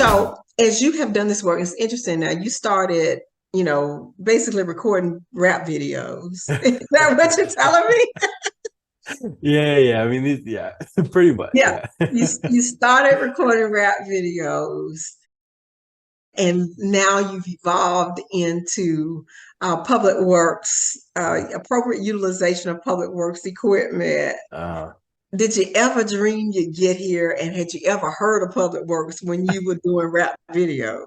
So, as you have done this work, it's interesting. Now, you started, basically recording rap videos. Is that what you're telling me? Yeah. I mean, yeah, pretty much. Yeah. Yeah. You started recording rap videos, and now you've evolved into public works, appropriate utilization of public works equipment. Uh, Did you ever dream you'd get here? And had you ever heard of public works when you were doing rap videos?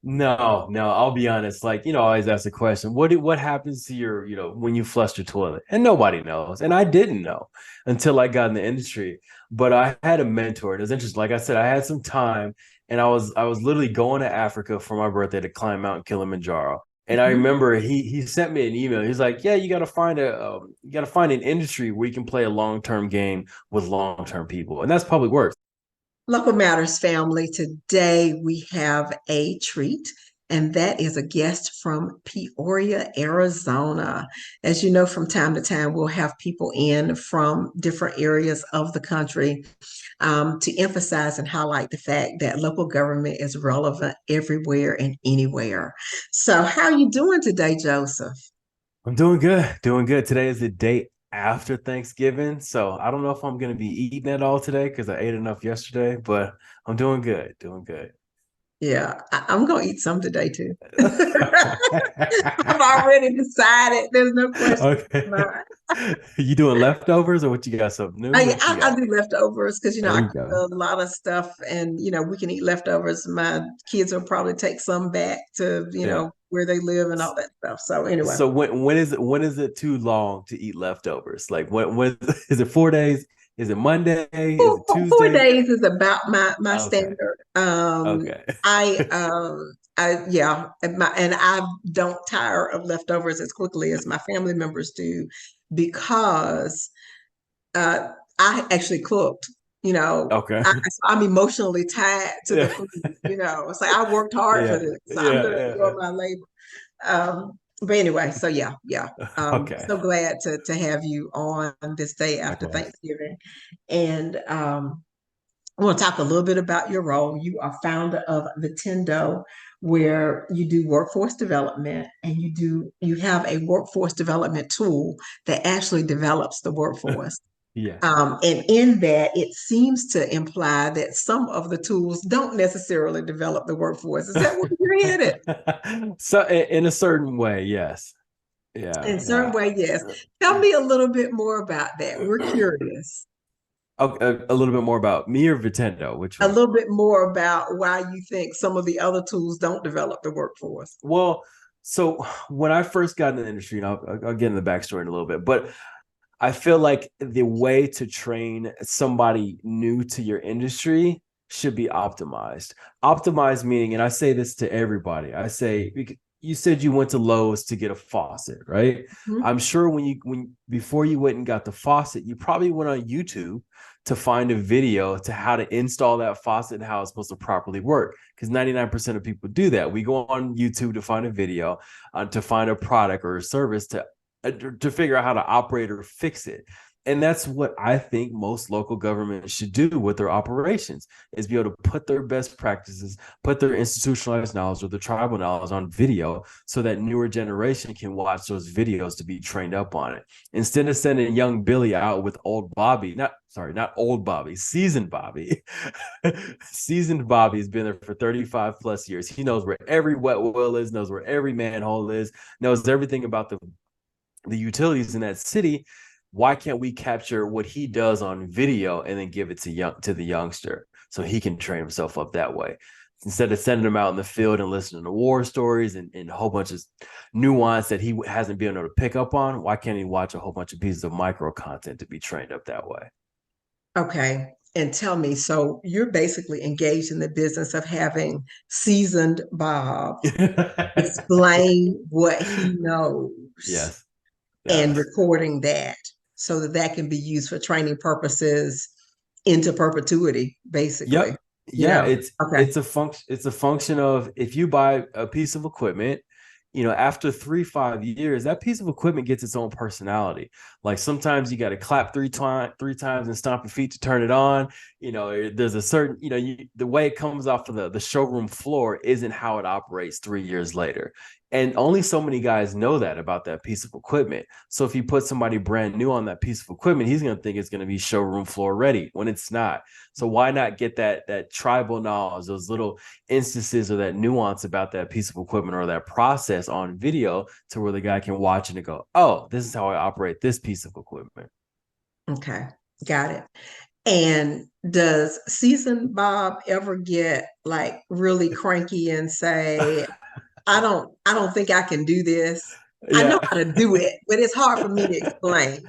no, I'll be honest. Like, I always ask the question, what happens to your, when you flush your toilet? And nobody knows. And I didn't know until I got in the industry. But I had a mentor. And it was interesting. Like I said, I had some time and I was literally going to Africa for my birthday to climb Mount Kilimanjaro. And I Mhm. remember he sent me an email. He's like, "Yeah, you got to find an industry where you can play a long-term game with long-term people, and that's public works." Local Matters family, today we have a treat, and that is a guest from Peoria, Arizona. As you know, from time to time, we'll have people in from different areas of the country to emphasize and highlight the fact that local government is relevant everywhere and anywhere. So, how are you doing today, Joseph? I'm doing good, doing good. Today is the day after Thanksgiving, so I don't know if I'm gonna be eating at all today because I ate enough yesterday, but I'm doing good, doing good. Yeah, I'm going to eat some today too. I've already decided. There's no question Okay. about it. You doing leftovers or what you got? Something new? I, What you I, I got? do leftovers because There I you cook go. a lot of stuff, and we can eat leftovers. My kids will probably take some back to Yeah. where they live and all that stuff. So anyway, So when is it too long to eat leftovers? Like when is it 4 days? Is it Monday? Is it four Tuesday? days is about my Okay. standard. Okay. I yeah, and I don't tire of leftovers as quickly as my family members do because uh, I actually cooked. Okay. I'm emotionally tied to the Yeah. food. It's like I worked hard for Yeah. this, so I'm Yeah. going to enjoy Yeah. my labor. But anyway, so yeah, yeah. Okay. So glad to have you on this day after Likewise. Thanksgiving, and I want to talk a little bit about your role. You are founder of Vitendo, where you do workforce development, and you have a workforce development tool that actually develops the workforce. Yeah. And in that, it seems to imply that some of the tools don't necessarily develop the workforce. Is that where you're headed? So in a certain way, yes. Yeah. In a certain Yeah. way, yes. Tell me a little bit more about that. We're curious. Okay, a little bit more about me or Vitendo, which A one? little bit more about why you think some of the other tools don't develop the workforce. Well, so when I first got in the industry, I'll get in the backstory in a little bit, but I feel like the way to train somebody new to your industry should be optimized. Optimized meaning, and I say this to everybody, I say, you said you went to Lowe's to get a faucet, right? Mhm. I'm sure when before you went and got the faucet, you probably went on YouTube to find a video to how to install that faucet and how it's supposed to properly work. Because 99% of people do that. We go on YouTube to find a video, to find a product or a service to figure out how to operate or fix it. And that's what I think most local governments should do with their operations is be able to put their best practices, put their institutionalized knowledge or the tribal knowledge on video so that newer generation can watch those videos to be trained up on it. Instead of sending young Billy out with old Bobby, not old Bobby, seasoned Bobby. Seasoned Bobby has been there for 35 plus years. He knows where every wet well is, knows where every manhole is, knows everything about the utilities in that city. Why can't we capture what he does on video and then give it to the youngster so he can train himself up that way instead of sending him out in the field and listening to war stories and a whole bunch of nuance that he hasn't been able to pick up on? Why can't he watch a whole bunch of pieces of micro content to be trained up that way? Okay. And tell me, so you're basically engaged in the business of having seasoned Bob explain what he knows Yes. and Yes. recording that so that that can be used for training purposes into perpetuity, basically. Yep. You Yeah, know, it's okay. it's a function of if you buy a piece of equipment, after 3, 5 years, that piece of equipment gets its own personality. Like sometimes you got to clap three times and stomp your feet to turn it on. There's a certain, the way it comes off of the showroom floor isn't how it operates 3 years later. And only so many guys know that about that piece of equipment. So if you put somebody brand new on that piece of equipment, he's going to think it's going to be showroom floor ready when it's not. So why not get that tribal knowledge, those little instances or that nuance about that piece of equipment or that process on video to where the guy can watch it and go, oh, this is how I operate this piece of equipment. Okay, got it. And does Seasoned Bob ever get like really cranky and say, I don't think I can do this. I know Yeah. how to do it, but it's hard for me to explain.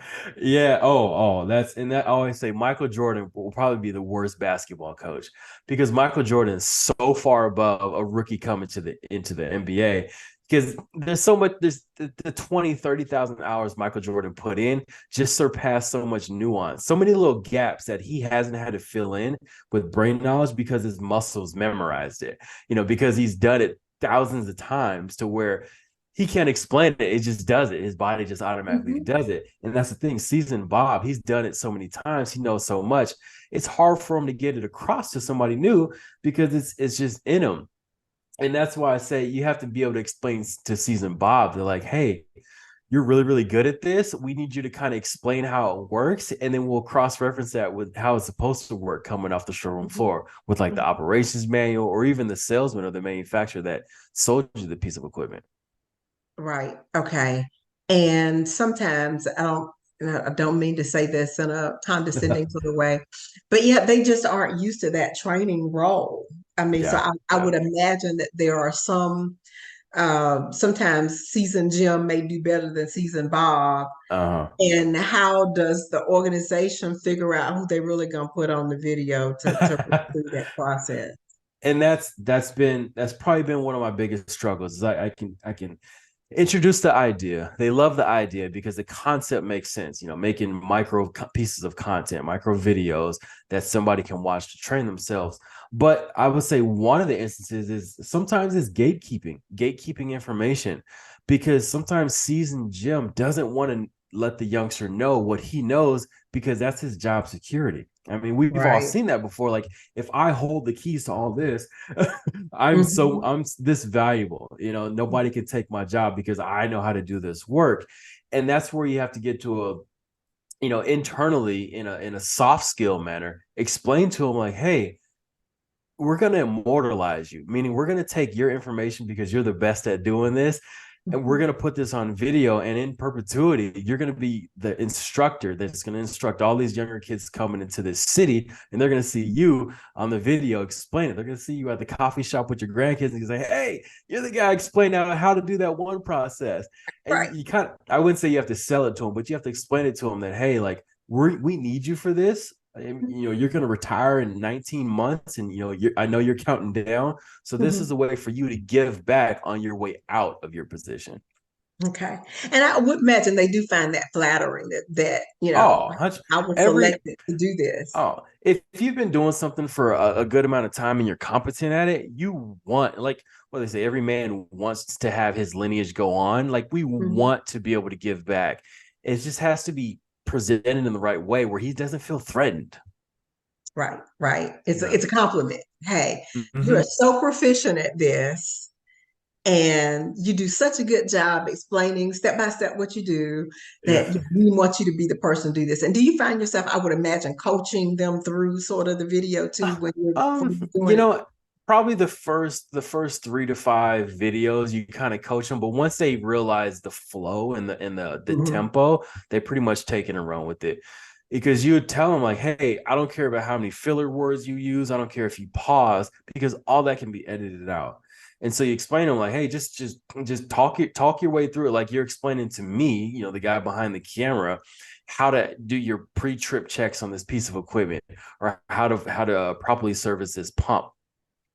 Yeah. And that I always say Michael Jordan will probably be the worst basketball coach because Michael Jordan is so far above a rookie coming into the NBA because there's so much, there's the 20, 30,000 hours Michael Jordan put in just surpassed so much nuance, so many little gaps that he hasn't had to fill in with brain knowledge because his muscles memorized it, because he's done it thousands of times to where he can't explain it. It just does it. His body just automatically Mhm. does it. And that's the thing. Seasoned Bob, he's done it so many times. He knows so much. It's hard for him to get it across to somebody new because it's just in him. And that's why I say you have to be able to explain to Seasoned Bob. They're like, hey, you're really, really good at this. We need you to kind of explain how it works. And then we'll cross-reference that with how it's supposed to work coming off the showroom Mhm. floor with like the Mhm. operations manual or even the salesman or the manufacturer that sold you the piece of equipment. Right. Okay. And sometimes I don't mean to say this in a condescending sort of way, but yeah, they just aren't used to that training role. I mean, so Yeah. I Yeah. would imagine that there are sometimes seasoned Jim may do better than seasoned Bob. Uh-huh. And how does the organization figure out who they really gonna put on the video to run through that process? And that's probably been one of my biggest struggles is I can introduce the idea. They love the idea because the concept makes sense, making micro pieces of content, micro videos that somebody can watch to train themselves. But I would say one of the instances is sometimes it's gatekeeping information, because sometimes seasoned Jim doesn't want to let the youngster know what he knows because that's his job security. I mean, we've all Right. seen that before. Like, if I hold the keys to all this, Mhm. I'm this valuable. Nobody can take my job because I know how to do this work. And that's where you have to get to internally in a soft skill manner, explain to them like, hey, we're going to immortalize you, meaning we're going to take your information because you're the best at doing this. And we're Mhm. going to put this on video, and in perpetuity, you're going to be the instructor that's going to instruct all these younger kids coming into this city. And they're going to see you on the video explain it. They're going to see you at the coffee shop with your grandkids and say, hey, you're the guy explaining how to do that one process. And Right. you kind of, I wouldn't say you have to sell it to them, but you have to explain it to them that, hey, like, we need you for this. You're going to retire in 19 months, and I know you're counting down, so this is Mhm. a way for you to give back on your way out of your position. Okay. And I would imagine they do find that flattering that Oh, I was every selected to do this. if you've been doing something for a good amount of time and you're competent at it, you want, like what they say, every man wants to have his lineage go on. Like, we Mhm. want to be able to give back. It just has to be presented in the right way where he doesn't feel threatened. Right, right. It's a, Yeah. it's a compliment. Hey, you are Mm-hmm. so proficient at this, and you do such a good job explaining step by step what you do Yeah. that we want you to be the person to do this. And do you find yourself, I would imagine, coaching them through sort of the video too when you're You doing it? know, probably the first 3 to 5 videos you kind of coach them, but once they realize the flow and the Mhm. tempo, they pretty much take it and run with it. Because you would tell them like, hey, I don't care about how many filler words you use. I don't care if you pause, because all that can be edited out. And so you explain to them like, hey, just talk your way through it, like you're explaining to me, the guy behind the camera, how to do your pre-trip checks on this piece of equipment, or how to properly service this pump.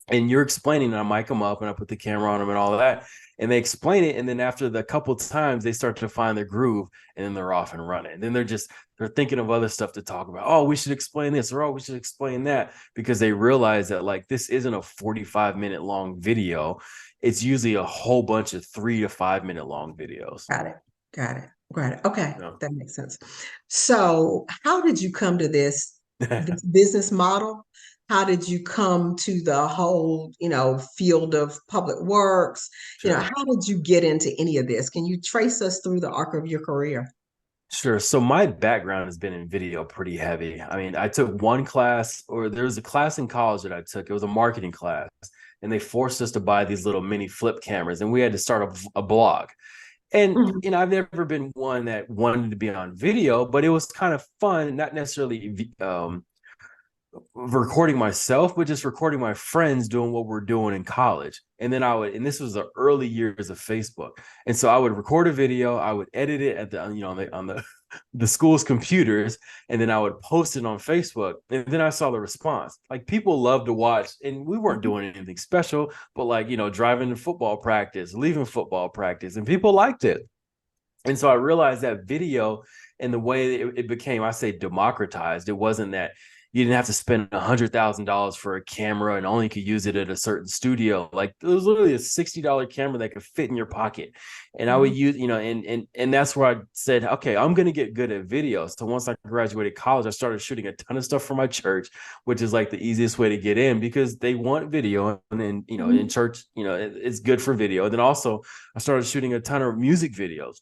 and you're explaining, and I mic them up and I put the camera on them and all that. And they explain it. And then after the couple times, they start to find their groove, and then they're off and running. And then they're thinking of other stuff to talk about. Oh, we should explain this, or oh, we should explain that, because they realize that like this isn't a 45-minute long video. It's usually a whole bunch of 3 to 5 minute long videos. Got it. Got it. Got it. Okay, You that makes sense. So, how did you come to this know? business model? How did you come to the whole, field of public works? Sure. How did you get into any of this? Can you trace us through the arc of your career? Sure. So my background has been in video pretty heavy. I mean, I took one class, or there was a class in college that I took. It was a marketing class, and they forced us to buy these little mini flip cameras, and we had to start a blog. And Mhm, I've never been one that wanted to be on video, but it was kind of fun, not necessarily recording myself, but just recording my friends doing what we're doing in college. And then and this was the early years of Facebook. And so I would record a video, I would edit it at the the school's computers, and then I would post it on Facebook. And then I saw the response. Like people love to watch, and we weren't mhm, doing anything special, but like, driving to football practice, leaving football practice, and people liked it. And so I realized that video, and the way it became, I say, democratized. It wasn't that you didn't have to spend $100,000 for a camera and only could use it at a certain studio. Like it was literally a $60 camera that could fit in your pocket. And I would mhm, use, and that's where I said, okay, I'm going to get good at video. So once I graduated college, I started shooting a ton of stuff for my church, which is like the easiest way to get in because they want video. And then, in mhm, church, it's good for video. And then also I started shooting a ton of music videos,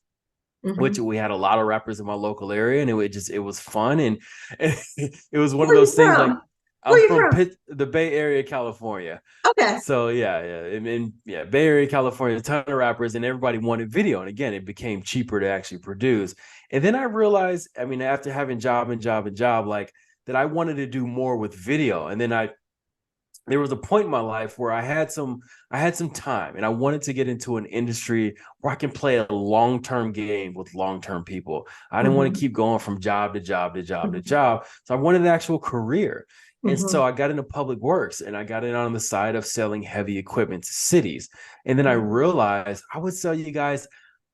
which mhm. we had a lot of rappers in my local area, and it was fun. And it was one of Where are those you things like, from? I'm Where are you from from? The Bay Area, California. Okay. So yeah, yeah, Bay Area, California, a ton of rappers, and everybody wanted video. And again, it became cheaper to actually produce. And then I realized, I mean, after having job, like that I wanted to do more with video. And then there was a point in my life where I had some time, and I wanted to get into an industry where I can play a long-term game with long-term people. I didn't want to Mhm, keep going from job to job to job to mhm, job. So I wanted an actual career. And so mhm, I got into public works, and I got in on the side of selling heavy equipment to cities. And then I realized I would sell you guys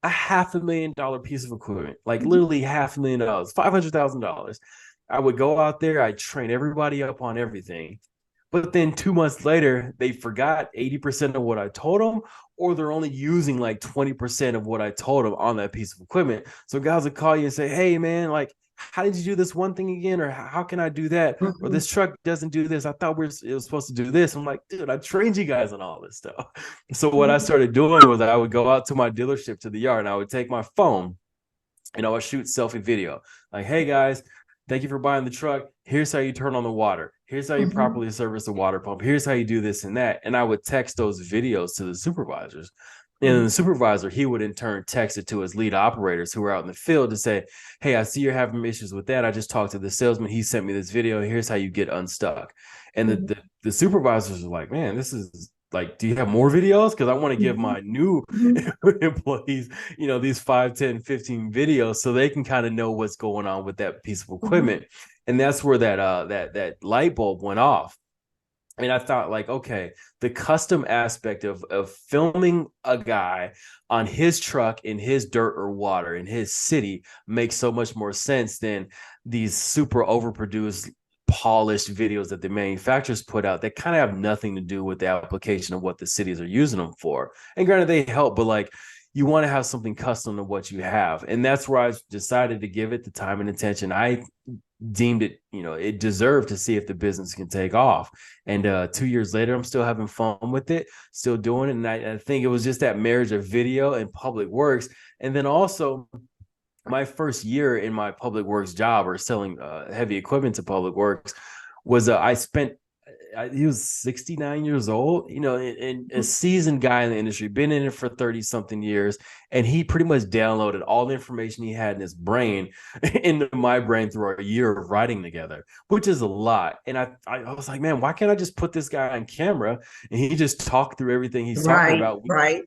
a $500,000 piece of equipment, like mhm, literally $500,000, $500,000. I would go out there, I'd train everybody up on everything. But then 2 months later, they forgot 80% of what I told them, or they're only using like 20% of what I told them on that piece of equipment. So guys would call you and say, hey, man, like, how did you do this one thing again? Or how can I do that? Or mhm, this truck doesn't do this. I thought it was supposed to do this. I'm like, dude, I trained you guys on all this stuff. So what I mhm, started doing was I would go out to my dealership to the yard, and I would take my phone, and I would shoot selfie video. Like, hey guys, thank you for buying the truck. Here's how you turn on the water. Here's how you mhm, properly service the water pump. Here's how you do this and that. And I would text those videos to the supervisors. And the mhm, supervisor, he would in turn text it to his lead operators who were out in the field to say, hey, I see you're having issues with that. I just talked to the salesman. He sent me this video. Here's how you get unstuck. And mhm, the supervisors are like, man, this is like, do you have more videos? Because I want to give mhm, my new mhm, employees, these 5, 10, 15 videos so they can kind of know what's going on with that piece of mhm, equipment. And that's where that light bulb went off. And I thought, like, okay, the custom aspect of filming a guy on his truck in his dirt or water in his city makes so much more sense than these super overproduced, polished videos that the manufacturers put out that kind of have nothing to do with the application of what the cities are using them for. And granted, they help, but like, you want to have something custom to what you have. And that's where I decided to give it the time and attention I deemed it, it deserved, to see if the business can take off. And 2 years later, I'm still having fun with it, still doing it. And I think it was just that marriage of video and public works. And then also my first year in my public works job, or selling heavy equipment to public works, was I spent he was 69 years old, and a seasoned guy in the industry, been in it for 30 something years. And he pretty much downloaded all the information he had in his brain into my brain through a year of writing together, which is a lot. And I was like, man, why can't I just put this guy on camera and he just talk through everything he's talking right, about? right.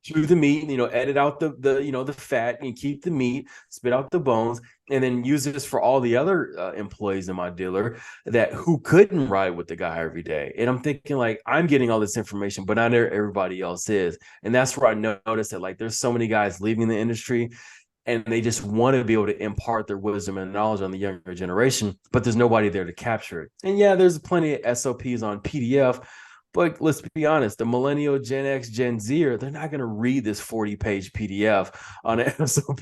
chew the meat, edit out the fat and keep the meat, spit out the bones, and then use this for all the other employees in my dealer that who couldn't ride with the guy every day. And I'm thinking like, I'm getting all this information, but not everybody else is. And that's where I noticed that like there's so many guys leaving the industry and they just want to be able to impart their wisdom and knowledge on the younger generation, but there's nobody there to capture it. And yeah, there's plenty of SOPs on PDF, but let's be honest, the millennial, Gen X, Gen Zer, they're not going to read this 40-page PDF on an SOP.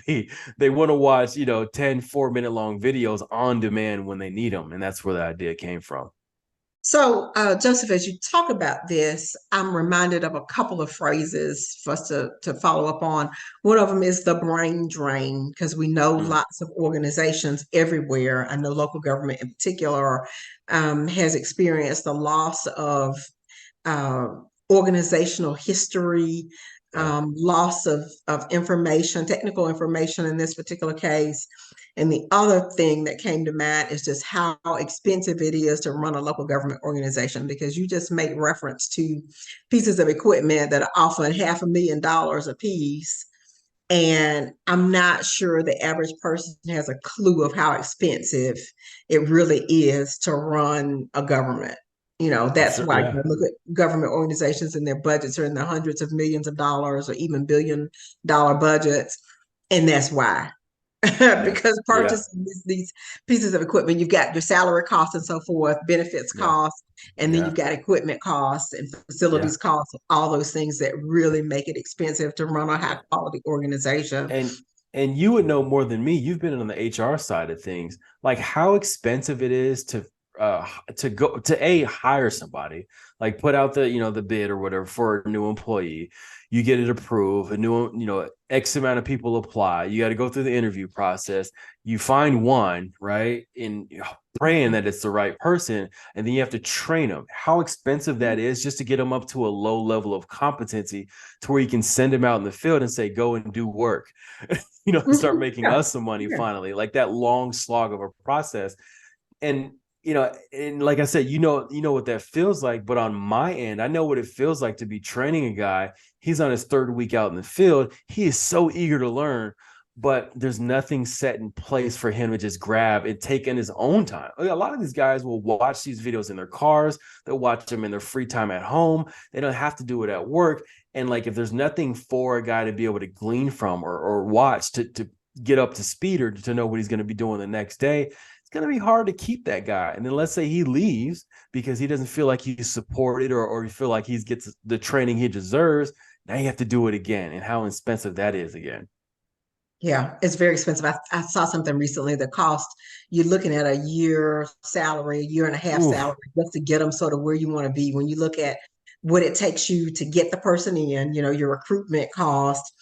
They want to watch, 10 4-minute long videos on demand when they need them. And that's where the idea came from. So, Joseph, as you talk about this, I'm reminded of a couple of phrases for us to follow up on. One of them is the brain drain, because we know Mm, lots of organizations everywhere, I know local government in particular, has experienced the loss of uh, organizational history, yeah. loss of information, technical information in this particular case. And the other thing that came to mind is just how expensive it is to run a local government organization, because you just made reference to pieces of equipment that are often $500,000 a piece. And I'm not sure the average person has a clue of how expensive it really is to run a government. I'm That's sure. why Yeah. you look at government organizations and their budgets are in the hundreds of millions of dollars or even $1 billion budgets. And that's why. Yeah. Because Yeah. purchasing these pieces of equipment, you've got your salary costs and so forth, benefits Yeah. costs, and then you've Yeah. got equipment costs and Yeah. facilities costs, all those things that really make it expensive to run a high Yeah. quality organization. and and you would know more than me. You've been on the HR side of things, like how expensive it is to go to hire somebody, like put out the bid or whatever for a new employee. You get it approved, a new, X amount of people apply. You got to go through the interview process. You find one, right? And praying that it's the right person, and then you have to train them. How expensive that is just to get them up to a low level of competency to where you can send them out in the field and say, go and do work, start making Yeah, us some money yeah, finally, like that long slog of a process. And and like I said, what that feels like. But on my end, I know what it feels like to be training a guy. He's on his third week out in the field. He is so eager to learn, but there's nothing set in place for him to just grab and take in his own time. A lot of these guys will watch these videos in their cars. They'll watch them in their free time at home. They don't have to do it at work. And like, if there's nothing for a guy to be able to glean from or watch to get up to speed or to know what he's going to be doing the next day, it's going to be hard to keep that guy. And then let's say he leaves because he doesn't feel like he's supported or he feel like he gets the training he deserves. Now you have to do it again, and how expensive that is again. yeah. It's very expensive. I saw something recently that cost you're looking at a year salary, a year and a half salary Oof. just to get them sort of where you want to be. When you look at what it takes you to get the person in, your recruitment cost,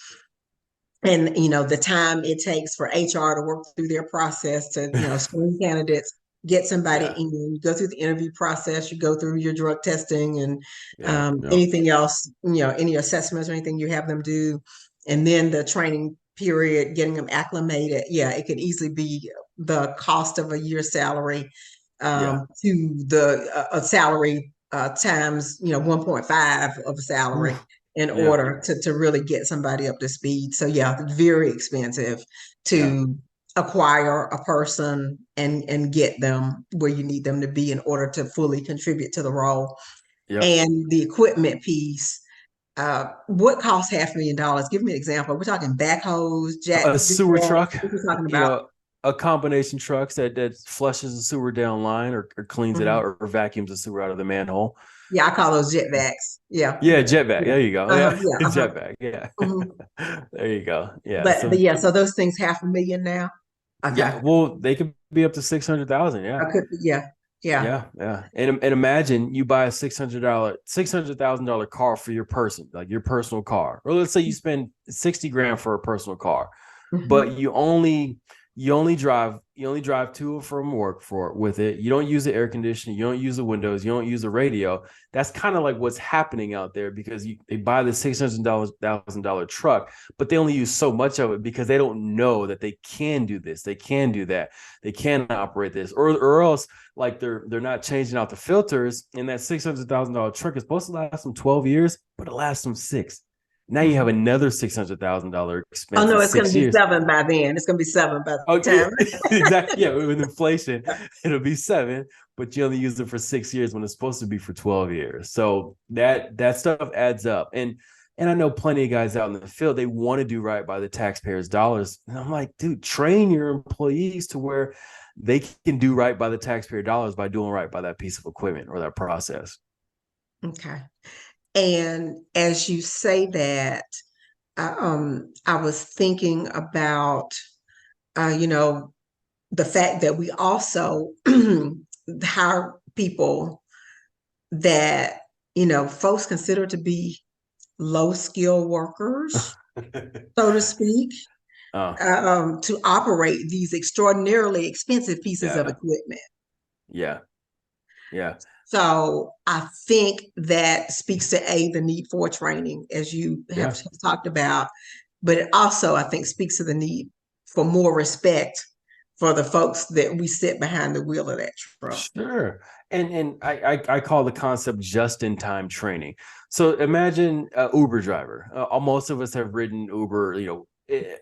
and the time it takes for HR to work through their process to screen candidates, get somebody Yeah. in, you go through the interview process, you go through your drug testing and Yeah. Yeah. anything else, any assessments or anything you have them do, and then the training period, getting them acclimated. Yeah, it could easily be the cost of a year's salary Yeah. to the salary times 1.5 of a salary Oof. in Yeah. order to really get somebody up to speed. So yeah, very expensive Yeah. to acquire a person and get them where you need them to be in order to fully contribute to the role. Yep. And the equipment piece, what costs $500,000? Give me an example. We're talking backhoes, jack, A sewer truck, what we're talking you about. know, a combination trucks that flushes the sewer down line or cleans it out Mhm. or vacuums the sewer out of the manhole. Yeah, I call those jet vacs. Yeah. Yeah, jetpack. Yeah. There you go. Yeah, Yeah. jetpack. Yeah, Mhm. there you go. Yeah. But So yeah, so those things 500,000 now. yeah, Okay. well, they could be up to 600,000. Yeah. I could, yeah, yeah. Yeah, yeah, and imagine you buy a $600,000 car for your person, like your personal car, or let's say you spend 60 grand for a personal car, but Mhm. you only drive to and from work for with it. You don't use the air conditioning, you don't use the windows, you don't use the radio. That's kind of like what's happening out there because they buy the $600,000 truck, but they only use so much of it because they don't know that they can do this, they can do that, they can operate this, or else like they're not changing out the filters, and that $600,000 truck is supposed to last them 12 years, but it lasts them 6. Now you have another $600,000 Oh expense in no, it's going to 6 be years. seven by then. It's going to be seven by the Oh, yeah, time. exactly. Yeah, with inflation, it'll be 7, but you only use it for 6 years when it's supposed to be for 12 years. So that stuff adds up. And I know plenty of guys out in the field, they want to do right by the taxpayers' dollars. And I'm like, dude, train your employees to where they can do right by the taxpayer dollars by doing right by that piece of equipment or that process. Okay. And as you say that, I was thinking about, you know, the fact that we also hire people that, you know, folks consider to be low skill workers, so to speak, uh, to operate these extraordinarily expensive pieces of yeah, equipment. yeah, yeah, So I think that speaks to the need for training, as you yeah. have talked about, but it also I think speaks to the need for more respect for the folks that we sit behind the wheel of that truck. Sure. And I call the concept just in time training. So imagine a Uber driver. Most of us have ridden Uber,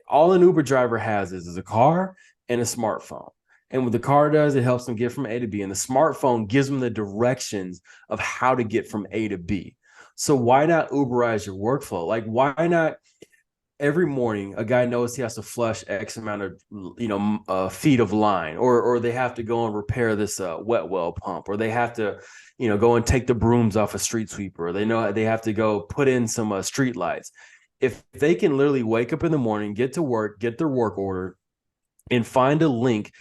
all an Uber driver has is a car and a smartphone. And what the car does, it helps them get from A to B. And the smartphone gives them the directions of how to get from A to B. So why not Uberize your workflow? Like, why not every morning a guy knows he has to flush X amount of feet of line, or they have to go and repair this wet well pump, or they have to go and take the brooms off a street sweeper, or they know they have to go put in some street lights. If they can literally wake up in the morning, get to work, get their work order, and find a link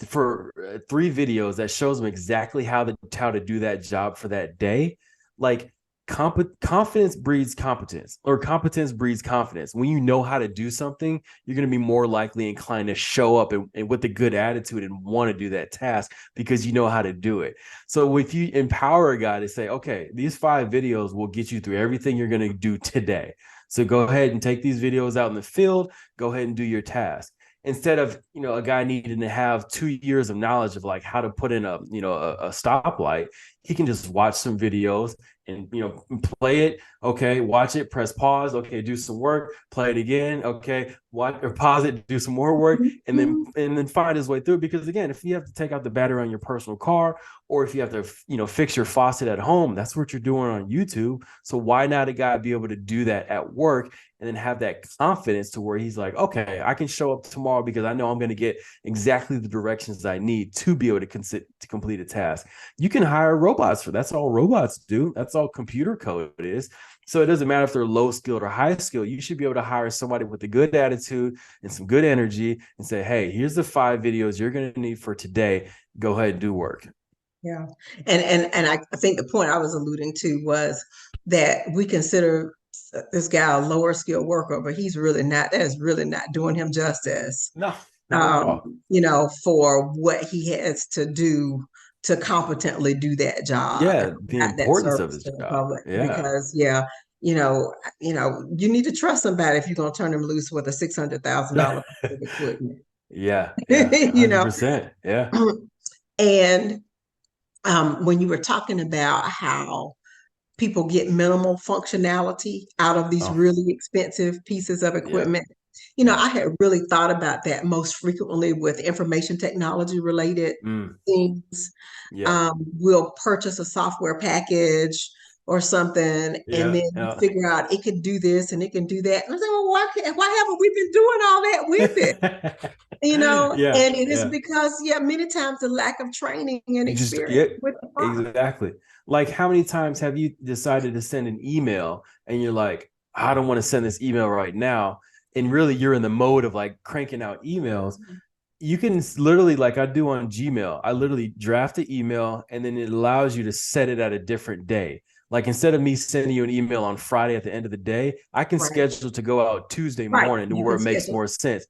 for 3 videos that shows them exactly how to do that job for that day, like confidence breeds competence, or competence breeds confidence. When you know how to do something, you're going to be more likely inclined to show up and with a good attitude and want to do that task because you know how to do it. So if you empower a guy to say, okay, these 5 videos will get you through everything you're going to do today, so go ahead and take these videos out in the field, go ahead and do your task, instead of a guy needing to have 2 years of knowledge of like how to put in a stoplight. He can just watch some videos and play it. Okay, watch it, press pause. Okay, do some work, play it again. Okay, watch or pause it, do some more work, and then find his way through it. Because again, if you have to take out the battery on your personal car, or if you have to fix your faucet at home, that's what you're doing on YouTube. So why not a guy be able to do that at work and then have that confidence to where he's like, okay, I can show up tomorrow because I know I'm going to get exactly the directions I need to be able to complete a task. You can hire robots for that's all robots do. That's all computer code is. So it doesn't matter if they're low skilled or high skilled. You should be able to hire somebody with a good attitude and some good energy and say, hey, here's the 5 videos you're going to need for today. Go ahead and do work. Yeah. And I think the point I was alluding to was that we consider this guy a lower skilled worker, but he's really not, that is really not doing him justice, No, not at all. for what he has to do to competently do that job and Yeah, the provide that importance of service his to the job. public. Yeah. Because you need to trust somebody if you're gonna turn them loose with a $600,000 piece of equipment. Yeah, yeah, you know, 100%. Yeah, and when you were talking about how people get minimal functionality out of these oh, really expensive pieces of yeah, equipment, yeah, I had really thought about that most frequently with information technology related mm, things. yeah, We'll purchase a software package or something, and yeah, then you yeah. figure out it can do this and it can do that. And I say, well, why haven't we been doing all that with it? Yeah, And it is yeah. because, yeah, many times the lack of training and You just, experience yeah, with the product. exactly. Like, how many times have you decided to send an email and you're like, I don't want to send this email right now, and really you're in the mode of like cranking out emails. You can literally, like I do on Gmail, I literally draft the email and then it allows you to set it at a different day. Like, instead of me sending you an email on Friday at the end of the day, I can Right, schedule to go out Tuesday right. morning to You where can it makes schedule. more sense.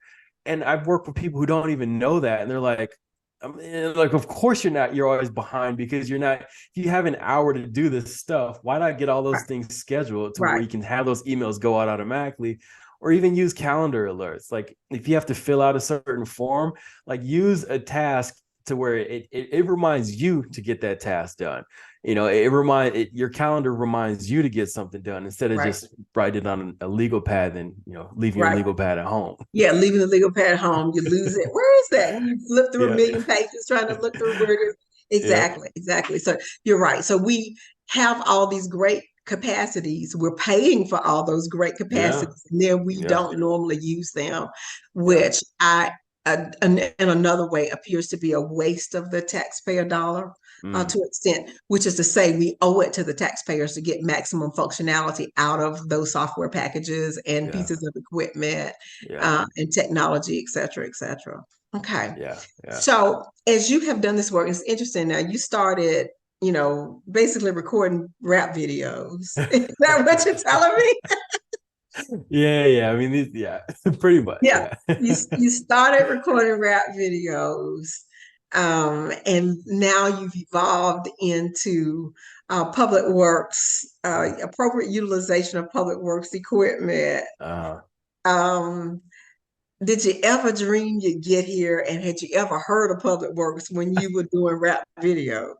And I've worked with people who don't even know that. And they're like, I mean, like, of course you're always behind because you're not, if you have an hour to do this stuff, why not get all those Right, things scheduled to where right. you can have those emails go out automatically, or even use calendar alerts. Like, if you have to fill out a certain form, like use a task to where it reminds you to get that task done. Your calendar reminds you to get something done instead of Right. just writing it on a legal pad and leaving your Right. legal pad at home. Yeah, leaving the legal pad home, you lose it. Where is that? And you flip through a Yeah. million pages trying to look through where it is. Yeah. Exactly, exactly. So you're right. So we have all these great capacities. We're paying for all those great Yeah. capacities, and then we Yeah. don't normally use them, Yeah. which in another way, appears to be a waste of the taxpayer dollar Mm. to an extent, which is to say we owe it to the taxpayers to get maximum functionality out of those software packages and Yeah. pieces of equipment Yeah. and technology, et cetera, et cetera. Okay. Yeah. Yeah. So as you have done this work, it's interesting. Now you started, basically recording rap videos. Is that what you're telling me? Yeah. Yeah. I mean, pretty much. Yeah. Yeah. You started recording rap videos, and now you've evolved into public works, appropriate utilization of public works equipment. uh, Um, did you ever dream you'd get here? And had you ever heard of public works when you were doing rap videos?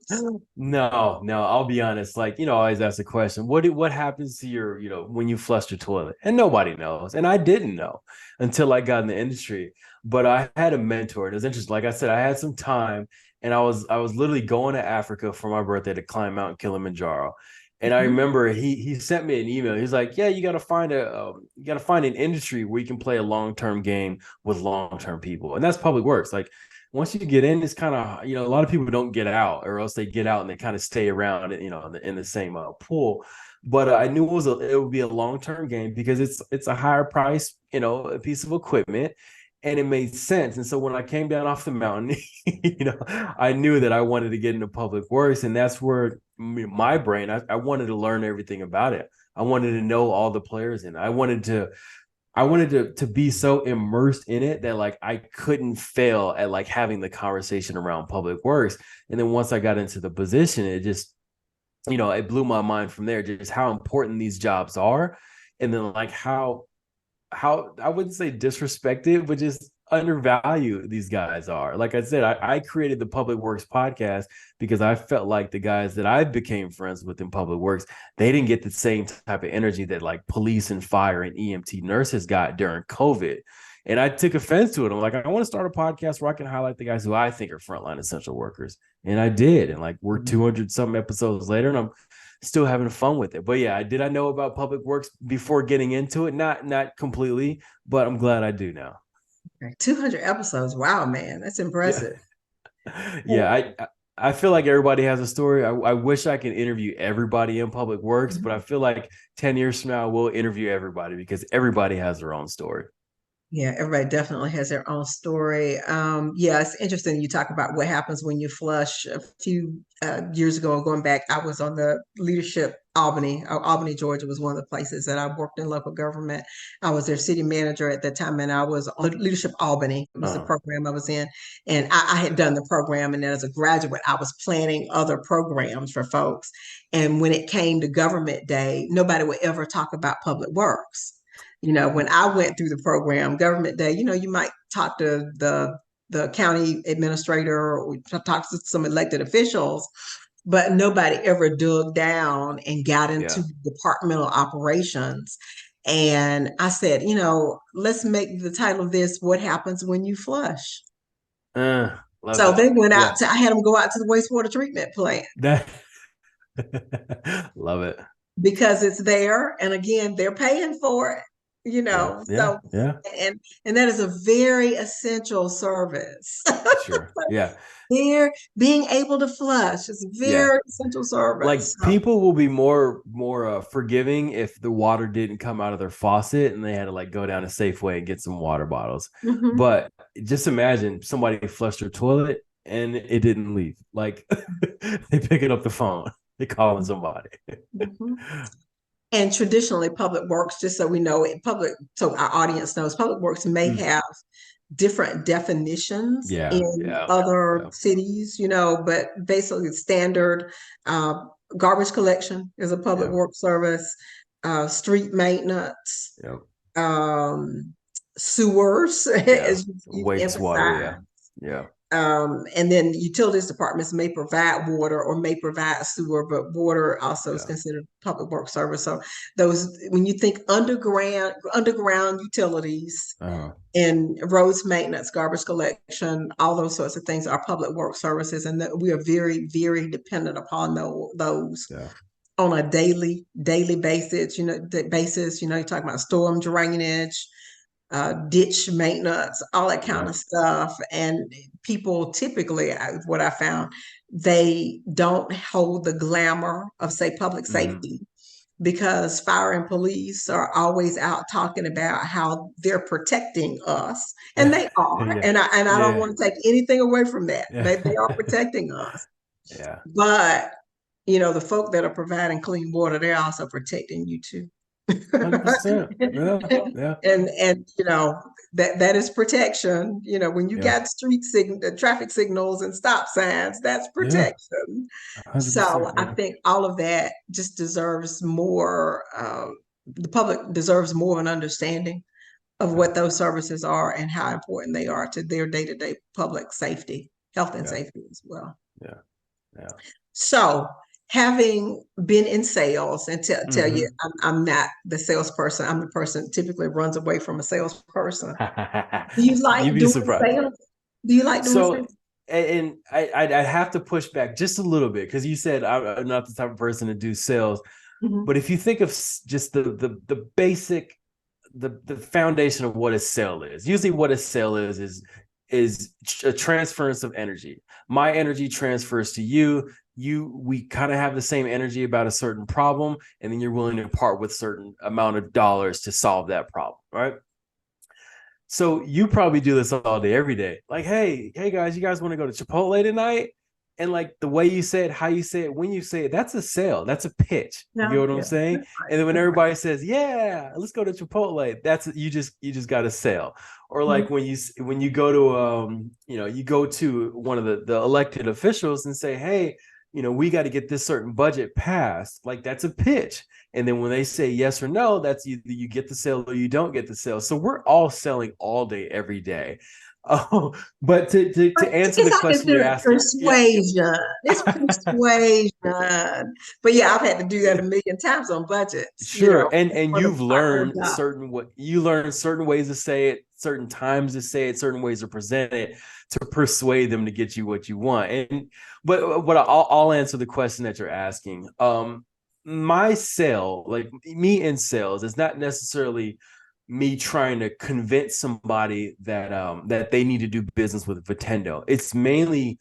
No, no, I'll be honest. Like, I always ask the question, what happens to your, when you flush your toilet? And nobody knows. And I didn't know until I got in the industry. But I had a mentor. And it was interesting. Like I said, I had some time and I was literally going to Africa for my birthday to climb Mount Kilimanjaro. And I Mhm. remember he sent me an email. He's like, "Yeah, you got to find an industry where you can play a long-term game with long-term people." And that's public works. Like once you get in, it's kind of, a lot of people don't get out, or else they get out and they kind of stay around, in the same pool. But I knew it would be a long term game because it's a higher price, a piece of equipment, and it made sense. And so when I came down off the mountain, I knew that I wanted to get into public works, and that's where my brain, I wanted to learn everything about it. I wanted to know all the players in it. I wanted to be so immersed in it that like I couldn't fail at like having the conversation around public works. And then once I got into the position, it just, it blew my mind from there, just how important these jobs are. And then like how I wouldn't say disrespected, but just undervalued these guys are. Like I said, I created the Public Works podcast because I felt like the guys that I became friends with in Public Works, they didn't get the same type of energy that like police and fire and EMT nurses got during COVID. And I took offense to it. I'm like, I want to start a podcast where I can highlight the guys who I think are frontline essential workers. And I did. And like we're 200 some episodes later, and I'm still having fun with it. But yeah, did I know about public works before getting into it? Not completely, but I'm glad I do now. 200 episodes. Wow, man, that's Yeah. impressive. Yeah, I feel like everybody has a story. I wish I could interview everybody in public works, but I feel like 10 years from now we'll interview everybody because everybody has their own story. Yeah, everybody definitely has their own story. Yeah, it's interesting you talk about what happens when you flush. A few years ago, going back, I was on the leadership Albany. Albany, Georgia was one of the places that I worked in local government. I was their city manager at that time, and I was on Leadership Albany. It was the Uh, program I was in, and I had done the program. And then as a graduate, I was planning other programs for folks. And when it came to government day, nobody would ever talk about public works. When I went through the program, government day, you might talk to the county administrator or talk to some elected officials, but nobody ever dug down and got into yeah. departmental operations. And I said, let's make the title of this "What Happens When You Flush." Love So it. they went Yeah. out I had them go out to the wastewater treatment plant That love it. because it's there. And again, they're paying for it, Yeah. Yeah. So Yeah. and that is a very essential service. Sure. Yeah. There, being able to flush is a Yeah. very essential service. Like people will be more forgiving if the water didn't come out of their faucet and they had to like go down a Safeway and get some water bottles. Mhm. But just imagine somebody flushed their toilet and it didn't leave. Like they picking up the phone, they calling somebody. Mhm. And traditionally, public works, just so we know, so our audience knows, public works may Mm. have different definitions Yeah, in yeah, other yeah, cities, but basically standard uh, garbage collection is a public yeah, work service, street maintenance, yeah, um, sewers, yeah. as you've Wastewater, yeah, emphasized, yeah, And then utilities departments may provide water or may provide sewer, but water also is Yeah. considered public work service. So those, when you think underground utilities Uh-huh. and roads maintenance, garbage collection, all those sorts of things are public work services, and that we are very, very dependent upon those Yeah. on a daily basis. You're talking about storm drainage, ditch maintenance, all that kind Yeah. of stuff. And people typically, what I found, they don't hold the glamour of, say, public Mm-hmm. safety, because fire and police are always out talking about how they're protecting us, and they are. Yeah. And I don't Yeah. want to take anything away from that. Yeah. They are protecting us, Yeah. but the folk that are providing clean water, they're also protecting you too. 100%. Yeah. Yeah. And that is protection. When you Yeah. got traffic signals and stop signs, that's Yeah. protection. So 100%. I Yeah. think all of that just deserves more. The public deserves more of an understanding of Yeah. what those services are and how important they are to their day-to-day public safety, health and Yeah. safety as well. Yeah. Yeah. So, having been in sales, and tell you, Mm-hmm. I'm not the salesperson. I'm the person typically runs away from a salesperson. Do you like You'd be doing surprised. sales? Do you like doing So, sales? and I'd have to push back just a little bit because you said I'm not the type of person to do sales. Mhm. But if you think of just the basic, the foundation of what a sale is, usually what a sale is a transference of energy. My energy transfers to you. We kind of have the same energy about a certain problem, and then you're willing to part with certain amount of dollars to solve that problem, right? So you probably do this all day, every day. Like, hey guys, you guys want to go to Chipotle tonight? And like the way you say it, how you say it, when you say it, that's a sale. That's a pitch. You Yeah, get what I'm yeah, saying? that's right. And then when That's right. everybody says, "Yeah, let's go to Chipotle," that's you just got a sale. Or like Mhm. when you go to you go to one of the elected officials and say, "Hey, we got to get this certain budget passed." Like that's a pitch. And then when they say yes or no, that's either you get the sale or you don't get the sale. So we're all selling all day, every day. Oh, but to answer the It's I question you're consider asking, yeah. persuasion. It's persuasion. But yeah, I've had to do that a million times on budgets, Sure. And for the you've partner learned job. certain ways to say it, certain times to say it, certain ways to present it to persuade them to get you what you want. And but I'll answer the question that you're asking. My sale, like me in sales, is not necessarily me trying to convince somebody that they need to do business with Vitendo. It's mainly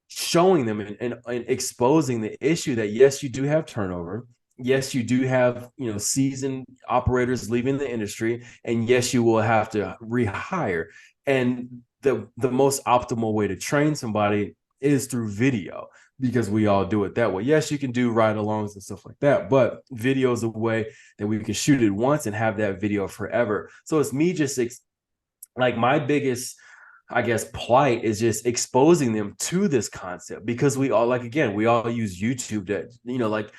showing them and exposing the issue that yes, you do have turnover. Yes, you do have seasoned operators leaving the industry, and yes, you will have to rehire. And the most optimal way to train somebody is through video because we all do it that way. Yes, you can do ride-alongs and stuff like that, but video is a way that we can shoot it once and have that video forever. So it's me just like my biggest plight is just exposing them to this concept because we all, like, again, we all use YouTube to, like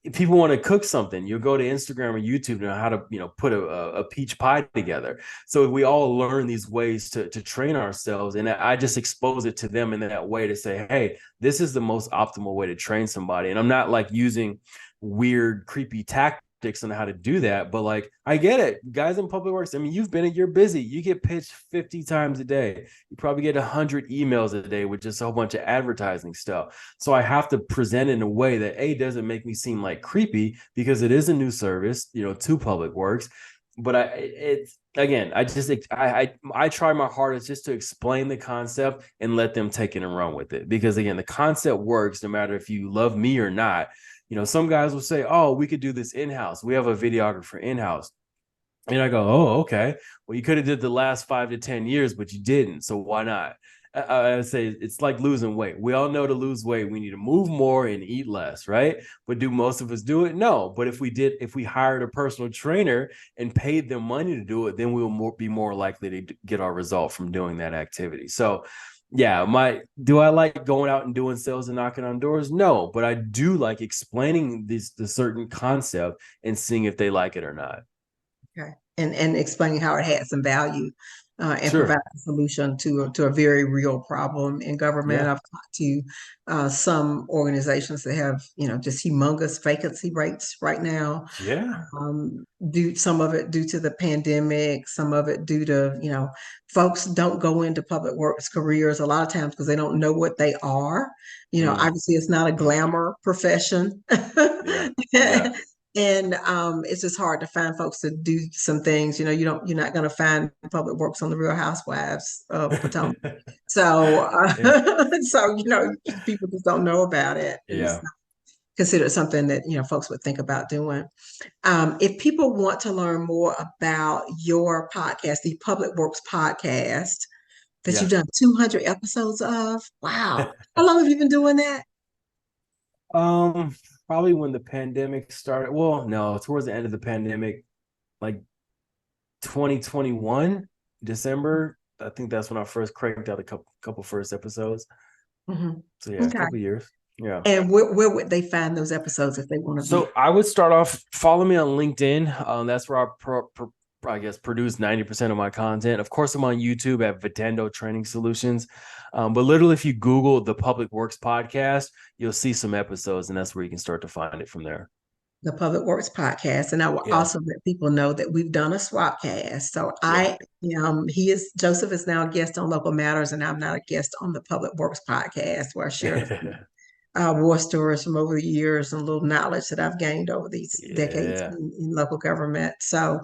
if people want to cook something, you'll go to Instagram or YouTube to know how to, put a peach pie together. So we all learn these ways to train ourselves. And I just expose it to them in that way to say, hey, this is the most optimal way to train somebody. And I'm not like using weird, creepy tactics on how to do that, but like I get it, guys in public works. I mean, you're busy. You get pitched 50 times a day. You probably get 100 emails a day with just a whole bunch of advertising stuff. So I have to present in a way that doesn't make me seem like creepy because it is a new service, to public works. But it's again, I try my hardest just to explain the concept and let them take it and run with it because again, the concept works no matter if you love me or not. Some guys will say, oh, we could do this in-house. We have a videographer in-house. And I go, oh, okay. Well, you could have did the last 5 to 10 years, but you didn't. So why not? I say it's like losing weight. We all know to lose weight, we need to move more and eat less, right? But do most of us do it? No. But if we hired a personal trainer and paid them money to do it, then we'll be more likely to get our result from doing that activity. So yeah, do I like going out and doing sales and knocking on doors? No, but I do like explaining the certain concept and seeing if they like it or not. Okay. And explaining how it had some value and provide Sure. a solution to a very real problem in government. Yeah. I've talked to some organizations that have, just humongous vacancy rates right now. Yeah. Due some of it due to the pandemic, some of it due to, folks don't go into public works careers a lot of times because they don't know what they are. Mm, Obviously it's not a glamour profession. yeah. Yeah. And it's just hard to find folks to do some things. You're not going to find public works on the Real Housewives of Potomac. So, Yeah. so people just don't know about it, and it's Yeah. not considered something that folks would think about doing. If people want to learn more about your podcast, the Public Works podcast that you've Yeah. done 200 episodes of, wow! How long have you been doing that? Um, Probably when the pandemic started. Well, no, towards the end of the pandemic, like 2021, December. I think that's when I first cranked out a couple first episodes. Mhm. So yeah, a Okay. couple years. Yeah. And where would they find those episodes if they want to be? So I would start off, follow me on LinkedIn. That's where I guess produce 90% of my content. Of course, I'm on YouTube at Vitendo Training Solutions. But literally, if you Google the Public Works podcast, you'll see some episodes, and that's where you can start to find it from there. The Public Works podcast, and I will Yeah. also let people know that we've done a swap cast. So Yeah. Joseph is now a guest on Local Matters, and I'm not a guest on the Public Works podcast, where I share war stories from over the years and a little knowledge that I've gained over these decades Yeah. in local government. So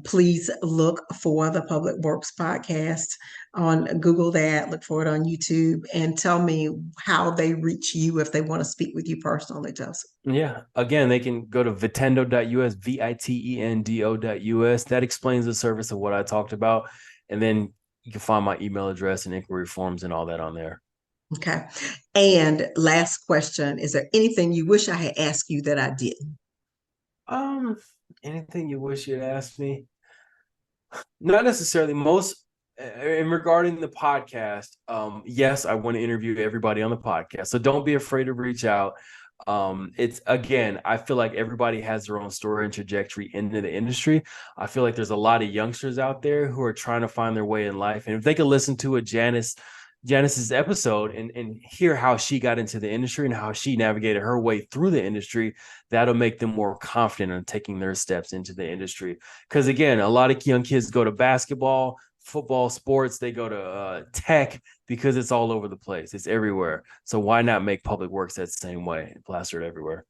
please look for the Public Works podcast on Google that, look for it on YouTube, and tell me how they reach you if they want to speak with you personally, Joseph. Yeah. Again, they can go to vitendo.us, vitendo.us. That explains the service of what I talked about. And then you can find my email address and inquiry forms and all that on there. Okay. And last question, is there anything you wish I had asked you that I didn't? Um, Anything you wish you'd asked me? Not necessarily. Most in regarding the podcast, yes, I want to interview everybody on the podcast. So don't be afraid to reach out. It's again, I feel like everybody has their own story and trajectory into the industry. I feel like there's a lot of youngsters out there who are trying to find their way in life. And if they could listen to a Janice's episode and hear how she got into the industry and how she navigated her way through the industry, that'll make them more confident in taking their steps into the industry. Because again, a lot of young kids go to basketball, football, sports, they go to tech because it's all over the place. It's everywhere. So why not make public works that same way and plaster it everywhere?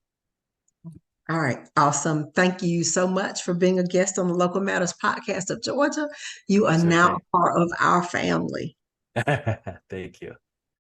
All right, awesome. Thank you so much for being a guest on the Local Matters podcast of Georgia. You are Sure now thing. a part of our family. Thank you.